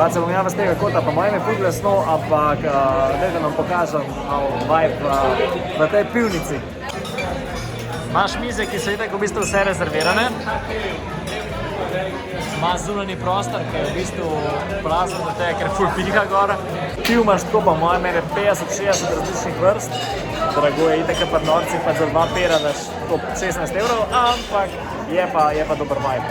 Pa se bom javno z tega kota, pa mojem je ful glasno, ampak da nam pokažem vibe v tej pivnici. Imaš mize, ki so itak v bistvu vse rezervirane. Imaš zunanji prostor, ki je v bistvu prazen do tega, ker ful piha gor. Piv imaš tako, pa moje mere 50-60 različnih vrst. Drago je itak pri norcih, pa za 2 pera daš 16 €, ampak je pa dober vibe.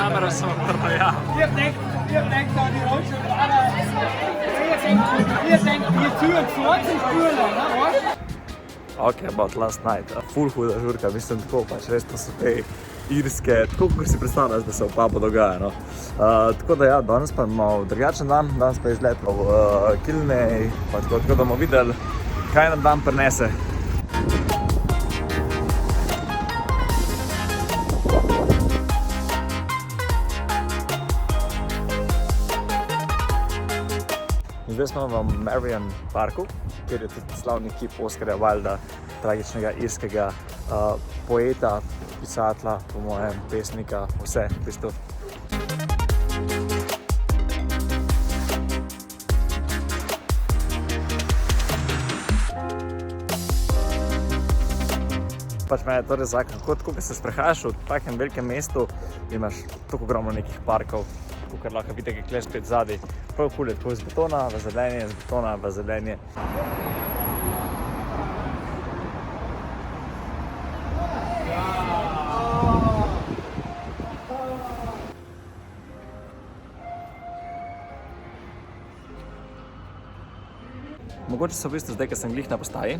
Kamera sem odprta, ja. Ihr denkt an die Rollstuhl, ihr denkt, die Türen zu spülen, ne? Ok, about last night. Ful huda žurka, mislim tako, pač res to so te irske, tako kot si predstavljaš, da se v pubu dogaja, no. Tako da ja, danes pa imamo drugačen dan, danes pa izlet v Kilnej, pa tako da bomo videli, kaj nam dan prinese. Zdaj smo v Marion parku, kjer je tudi slavni kip Oscarja Wilda, tragičnega irskega poeta, pisatelja, po mojem, pesnika, vse v bistvu. Pač meni je to res zakon, tako ko se sprehajaš v takem velikem mestu, imaš tako ogromno nekih parkov, kar lahko vidite, kaj spet zadaj. Prav kul je tako iz betona v zelenje, iz betona v zelenje. Mogoče so v bistvu zdaj, ker sem glih na postaji,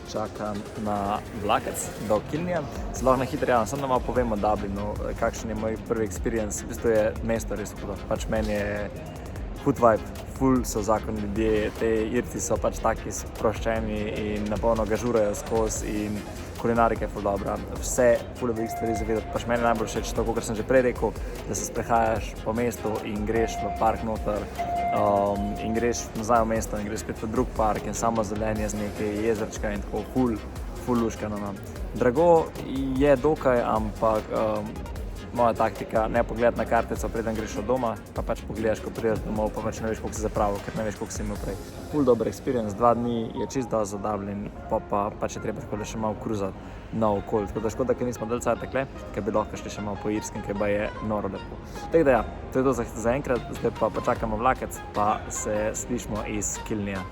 čakam na vlakec do Kilnija. Se lahko na hitro javno, samo da malo povem o Dublinu, kakšen je moj prvi experience. V bistvu je mesto res hudo. Pač meni je hud vibe, ful so zakon ljudje, te Irci so pač taki sproščeni in napolno ga žurajo skozi in kulinarika je ful dobra. Vse ful veliko stvari zavedati. Pač meni najbolj všeč to, kot sem že prej rekel, da se sprehajaš po mestu in greš v park noter, in greš nazaj v mesto in greš spet v drug park in samo zelenje z nekaj jezerčka in tako ful luškano. Drago je dokaj, ampak moja taktika, ne pogledati na kartico, preden greš od doma, pa pač pogledaš, ko prideš domov, pa pač ne veš, koliko si zapravil, ker ne veš, koliko si imel prej. Ful dober experience, 2 dni je čisto za Dublin, pa pač je treba tako še malo kruzati na okolj. Tako da škoda, ker nismo dalj cajt takle, ker bi lahko šli še malo po irskem, ker pa je noro lepo. Tako da ja, to je to za enkrat, zdaj pa počakamo vlakec, pa se slišimo iz Kilnija.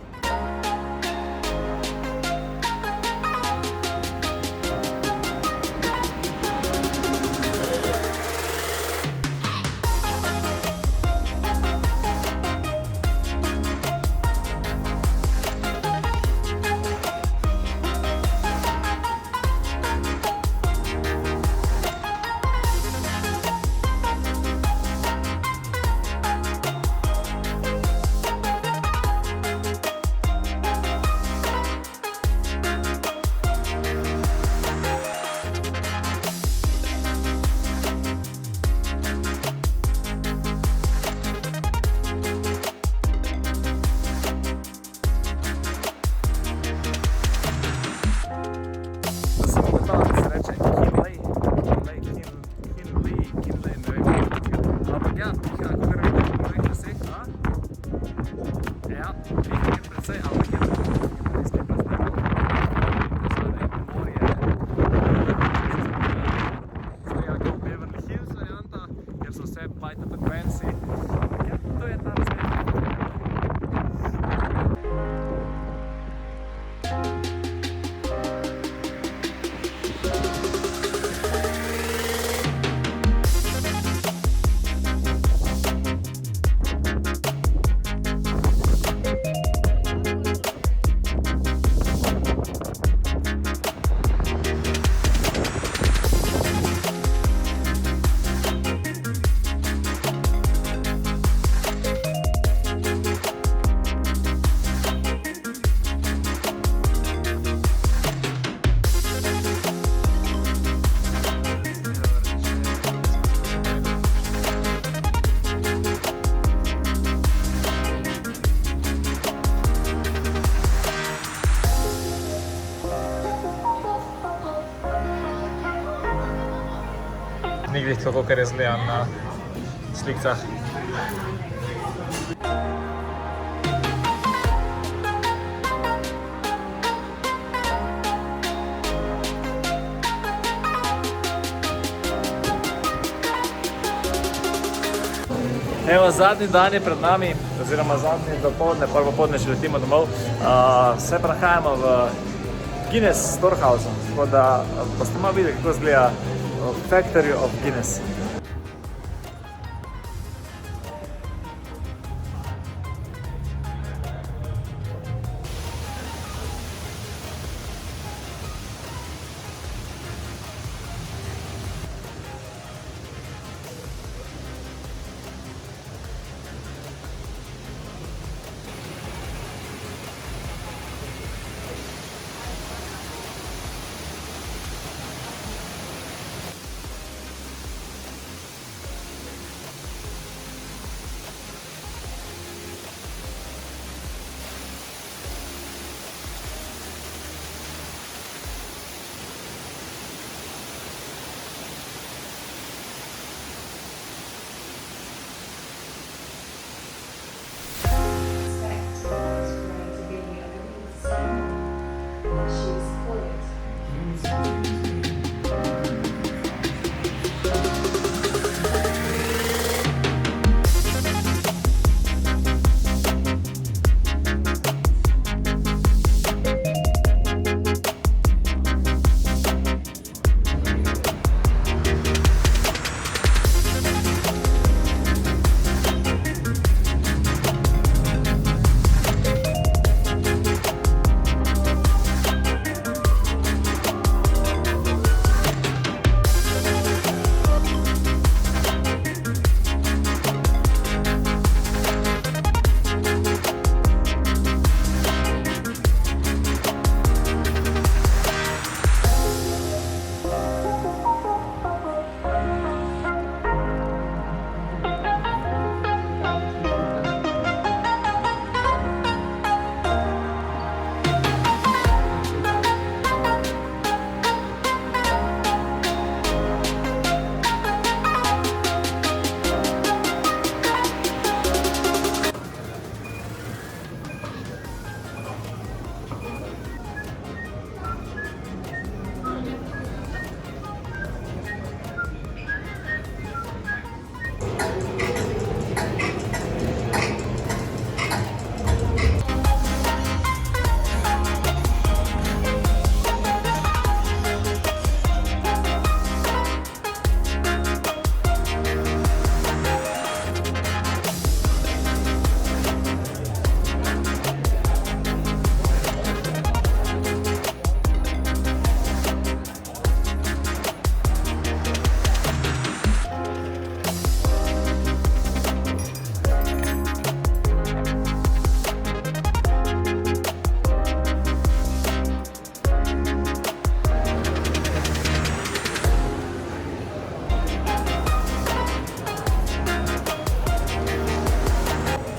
ni glih tako, kar jaz gledam na slikcah. Evo, zadnji dan je pred nami, oziroma zadnji dopoldne, prvo popoldne še letimo domov. Se prehajamo v Guinness Storehouse, tako da boste malo videli, kako izgleda Factory of Guinness.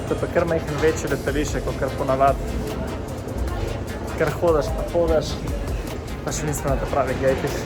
To je pa kar majhen večje letališče, kot kar ponavadi. Kar hodaš, pa hodaš, pa še nismo na te pravi gejtih.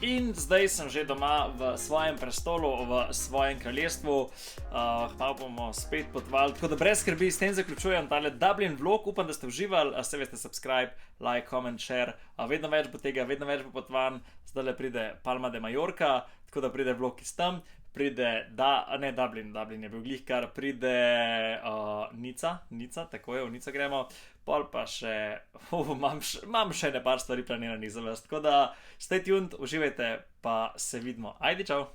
In zdaj sem že doma v svojem prestolu, v svojem kraljestvu. Hmalo bomo spet potovali, tako da brez skrbi, s tem zaključujem tale Dublin vlog. Upam, da ste uživali, se veste, subscribe, like, comment, share. Vedno več bo tega, vedno več bo potovanj. Zdajle pride Palma de Mallorca, tako da pride vlog iz tam. Pride, ne Dublin je bil glihkar, pride Nica, tako je, v Nico gremo. Pol pa še, imam še ne par stvari planiranih za vas, tako da stay tuned, uživajte, pa se vidimo. Ajde, čau!